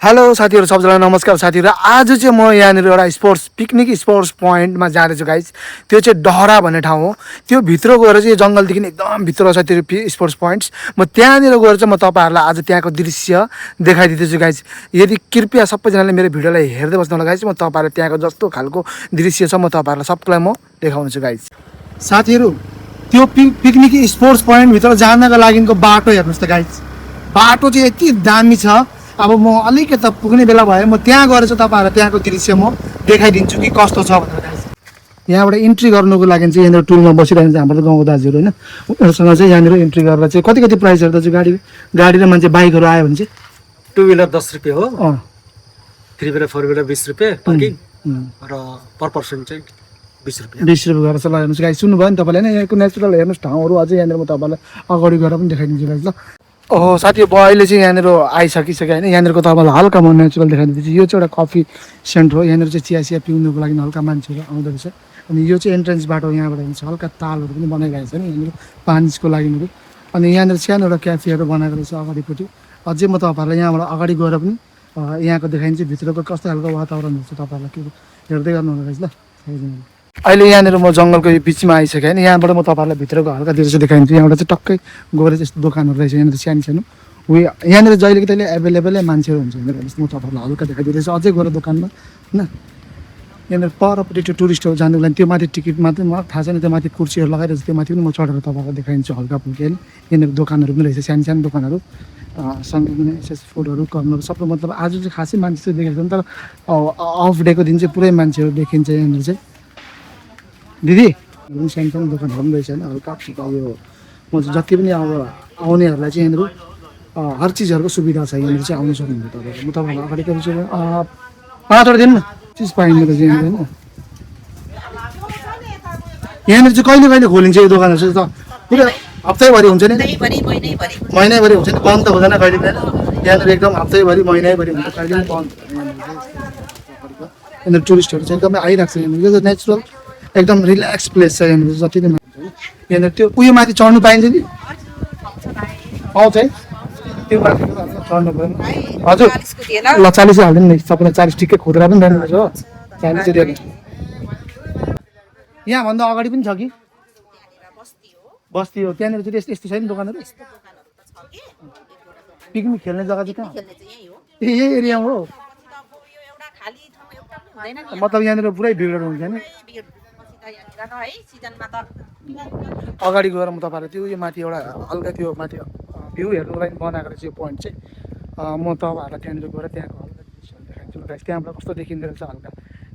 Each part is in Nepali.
हेलो साथीहरु सबैजनालाई नमस्कार साथीहरु। आज चाहिँ म यहाँनिर एउटा पिकनिक स्पोर्ट्स पोइन्टमा जाँदैछु गाइज। त्यो चाहिँ डहरा भन्ने ठाउँ हो। त्यो भित्र गएर चाहिँ जंगलदेखि एकदम भित्र छ त्यो स्पोर्ट्स पोइन्ट्स। म त्यहाँनिर गएर चाहिँ म तपाईहरुलाई आज त्यहाँको दृश्य देखाइदिन्छु गाइज। यदि कृपया सबैजनाले मेरो भिडियोलाई हेर्दै बस्नु होला गाइज। म तपाईहरुलाई त्यहाँको जस्तो खालको दृश्य छ म तपाईहरुलाई सबैलाई म देखाउँछु गाइज। साथीहरु त्यो पिकनिक स्पोर्ट्स पोइन्ट भित्र जानको लागिको बाटो हेर्नुस् त गाइज। बाटो चाहिँ यति दामी छ। अब म अलिकति पुग्ने बेला भयो म त्यहाँ गएर चाहिँ तपाईहरुलाई त्यहाँको दृश्य म देखाइदिन्छु कि कस्तो छ भनेर गाइस। यहाँबाट इन्ट्री गर्नुको लागि चाहिँ यहाँनिर टुलमा बसिरहेको छ हाम्रो गाउँको दाजुहरु हैन। उनीहरुसँग चाहिँ यहाँनिर इन्ट्री गरेर चाहिँ कति प्राइसहरु दाजु गाडी र मान्छे बाइकहरु आयो भने चाहिँ टु व्हीलर 10 रुपैयाँ हो, थ्री व्हीलर फोर व्हीलर 20 रुपैयाँ पार्किङ र पर पर्सन चाहिँ 20 रुपैयाँ गरेर चाहिँ लगाउनुस् गाइस। सुन्नुभयो नि तपाईले हैन। यहाँको नेचुरल हेर्नुस् ठाउँहरु अझै यहाँनिर म तपाईलाई अगाडि गएर पनि देखाइदिन्छु गाइस। ल ओहो साथी अहिले चाहिँ यहाँनिर आइसकिसक्यो हैन। यहाँनिरको तपाईलाई हल्का म नेचुरल देखाइदिन्छु। यो चाहिँ एउटा कफी सेन्टर हो। यहाँनिर चाहिँ चिया पिउनुको लागि हल्का मान्छेहरु आउँदै रहेछ। अनि यो चाहिँ एन्ट्रेन्स बाटो यहाँबाट हुन्छ। हल्का तालहरु पनि बनाइरहेको छ नि यहाँनिर पानीको लागि। अनि यहाँनिर सानो एउटा क्याफेहरु बनाएको रहेछ अगाडिपट्टि। अझै म तपाईहरुलाई यहाँबाट अगाडि गएर पनि यहाँको देखाइदिन्छु भित्रको कस्तो खालको वातावरण हुन्छ तपाईहरुलाई के हेर्दै गर्नु होला गाइस। ल अहिले यहाँनिर म जंगलको बिचमा आइसकेँ हैन। यहाँबाट म तपाईहरुलाई भित्रको हल्का दृश्य देखाइदिन्छु। यहाँबाट चाहिँ टक्कै गएर चाहिँ दोकानहरु रहेछ यहाँनिर सानो उयो यहाँनिर जहिले कि तहिले एभेलेबलै मान्छेहरु हुन्छ यहाँनिर। म तपाईहरुलाई हल्का देखाइदिँदैछु। अझै गएर दोकानमा हैन। यहाँनिर परपट्टि त्यो टुरिस्टहरु जानुको लागि त्यो माथि टिकट मात्रै म थाहा छैन। त्यो माथि कुर्सीहरु लगाइरहेछ त्यो माथि पनि म चढेर तपाईहरुलाई देखाइदिन्छु हल्का फुल्का हैन। यहाँनिर दोकानहरु पनि रहेछ सानो दोकानहरु सँगै पनि फुडहरु कर्नर सबै। मतलब आज चाहिँ खासै मान्छे चाहिँ देखेको छैन। तर अफ डेको दिन चाहिँ पुरै मान्छेहरु देखिन्छ यहाँनिर चाहिँ। दिदी सानो दोकानहरु पनि रहेछ हैन। हल्का फुल्का यो म जति पनि अब आउनेहरुलाई चाहिँ यहाँनिर हर चिजहरुको सुविधा छ। यहाँनिर चाहिँ आउन सक्नुहुन्छ तपाईहरु। म तपाईहरुलाई अगाडि पनि चाहिँ 5 दिन न चिज पाइन्छ त चाहिँ हैन। यहाँनिर चाहिँ कहिले खोलिन्छ यो दोकानहरु चाहिँ त पुरै हप्तैभरि हुन्छ नि? महिनैभरि हुन्छ नि, बन्द त हुँदैन कहिले पनि। यहाँनिर एकदम हप्तैभरि महिनैभरि हुन्छ, कहिले पनि बन्द हुँदैन। यहाँनिर टुरिस्टहरु चाहिँ एकदमै आइरहेको छ। यहाँनिर यो नेचुरल एकदम रिल्याक्स प्लेस छ। यहाँनिर जति नै यहाँनिर त्यो उयो माथि चढ्नु पाइन्छ नि? पाउँछ है त्यो माथि चढ्नु पर्यो हजुर। ल 40 हाल्दिनु नि सबैलाई 40 टिकै खुद्रा पनि दिनु पर्छ हो। 40 दिनु। यहाँ भन्दा अगाडि पनि छ कि बस्ती हो? त्यहाँनिर चाहिँ यस्तो छैन दोकानहरु? पिकनिक खेल्ने जग्गा चाहिँ कहाँ? यही एरिया हो। मतलब यहाँनिर पुरै भिडहरु हुन्छ हैन। अगाडि गएर म तपाईहरुलाई त्यो यो माथि एउटा हल्का त्यो माथि भ्यू हेर्नुको लागि बनाएको रहेछ यो पोइन्ट चाहिँ। म तपाईहरुलाई त्यहाँनिर गएर त्यहाँको हल्का दृश्य देखाइदिन्छु गाइस। त्यहाँबाट कस्तो देखिँदो रहेछ हल्का।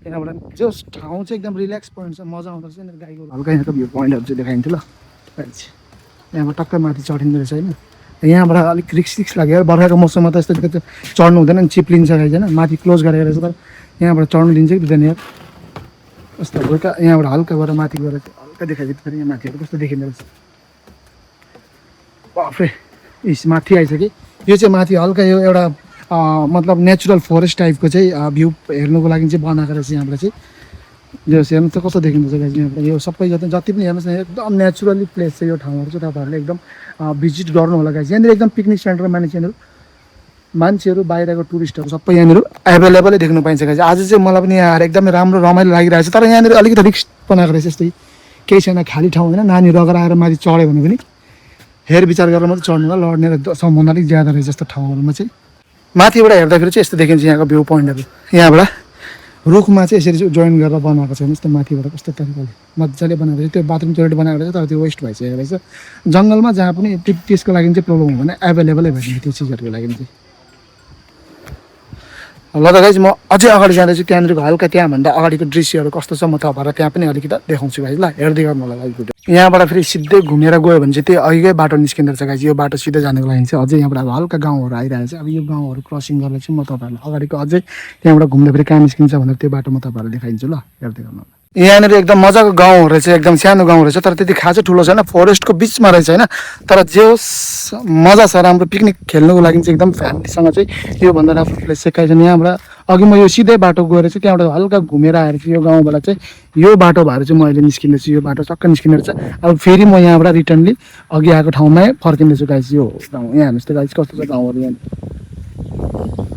त्यहाँबाट जस ठाउँ चाहिँ एकदम रिल्याक्स पोइन्ट छ, मजा आउँदो रहेछ। यहाँनिर गाईको हल्का यहाँको भ्यू पोइन्टहरु चाहिँ देखाइदिन्छु। ल यहाँबाट टक्कै माथि चढिँदो रहेछ हैन। यहाँबाट अलिक रिक्स लाग्यो। बर्खाको मौसममा त यस्तो चढ्नु हुँदैन नि, चिप्लिन्छ गाइस हैन। माथि क्लोज गरेको रहेछ तर यहाँबाट चढ्नु दिन्छ कि दिँदैन यार। कस्तो हल्का यहाँबाट हल्का गएर माथि गएर हल्का देखाइदिन्छ। फेरि यहाँ माथिहरु कस्तो देखिँदो रहेछ। बाफरे इस माथि आइसक्यो। यो चाहिँ माथि हल्का यो एउटा मतलब नेचुरल फरेस्ट टाइपको चाहिँ भ्यू हेर्नुको लागि चाहिँ बनाएको रहेछ यहाँबाट चाहिँ। यो हेर्नु त कस्तो देखिँदो रहेछ यहाँबाट। यो सबै जति पनि हेर्नुहोस् न एकदम नेचुरली प्लेस छ यो ठाउँहरु चाहिँ। तपाईहरुले एकदम भिजिट गर्नु होला गाइस। यहाँनिर एकदम पिकनिक सेन्टर मान्छेहरु बाहिरको टुरिस्टहरु सबै यहाँनिर एभेलेबलै देख्नु पाइन्छ गाइस। आज चाहिँ मलाई पनि यहाँ एकदमै राम्रो रमाइलो लागिरहेछ। तर यहाँनिर अलिकति रिस्क बनाएको रहेछ। यस्तै केही छैन, खाली ठाउँ हैन। नानी रगेर आएर माथि चढ्यो भने पनि हेर विचार गरेर मात्रै चढ्नु होला। लड्ने सम्भावना अलिक ज्यादा रहेछ यस्तो ठाउँहरुमा चाहिँ। माथिबाट हेर्दाखेरि चाहिँ यस्तो देखिन्छ यहाँको भ्यू पोइन्टहरु। यहाँबाट रुखमा चाहिँ यसरी जोइन गरेर बनाएको छ यस्तो माथिबाट कस्तो तरिकाले मजाले बनाएको छ। त्यो बाथरुम टोइलेट बनाएको रहेछ तर त्यो वेस्ट भइसकेको रहेछ। जंगलमा जहाँ पनि त्यसको लागि चाहिँ प्रब्लम हुँदैन, एभेलेबलै भइसक्यो त्यो चिजहरुको लागि चाहिँ। ल त गाइस म अझै अगाडि जाँदैछु। त्यहाँनिरको हल्का त्यहाँभन्दा अगाडिको दृश्यहरु कस्तो छ म तपाईहरुलाई त्यहाँ पनि अलिकति देखाउँछु गाइस। ल हेर्दै गर्नु होला गाइस भिडियो। यहाँबाट फेरि सिधै घुमेर गयो भने चाहिँ त्यो अघिकै बाटो निस्किँदो रहेछ गाइस। यो बाटो सिधै जानको लागि चाहिँ अझै यहाँबाट अब हल्का गाउँहरु आइरहेछ। अब यो गाउँहरु क्रसिङ गरेर चाहिँ म तपाईहरुलाई अगाडिको अझै त्यहाँबाट घुम्दा फेरि कहाँ निस्किन्छ भनेर त्यो बाटो म तपाईहरुलाई देखाइदिन्छु। ल हेर्दै गर्नु होला। यहाँनिर एकदम मजाको गाउँ रहेछ, एकदम सानो गाउँ रहेछ तर त्यति खासै ठुलो छैन। फरेस्टको बिचमा रहेछ हैन। तर जे होस् मजा छ, राम्रो पिकनिक खेल्नुको लागि चाहिँ एकदम फ्यामिलीसँग चाहिँ यो भन्दा राम्रो प्लेस चाहिँ काहीँ छैन। यहाँबाट अघि म यो सिधै बाटो गएर चाहिँ त्यहाँबाट हल्का घुमेर आएर चाहिँ यो गाउँबाट चाहिँ यो बाटो भएर चाहिँ म अहिले निस्किँदैछु। यो बाटो टक्क निस्किने रहेछ। अब फेरि म यहाँबाट रिटर्नली अघि आएको ठाउँमै फर्किँदैछु गाइस। यो गाउँ यहाँ हेर्नुहोस् त गाइस कस्तो छ गाउँहरु यहाँ।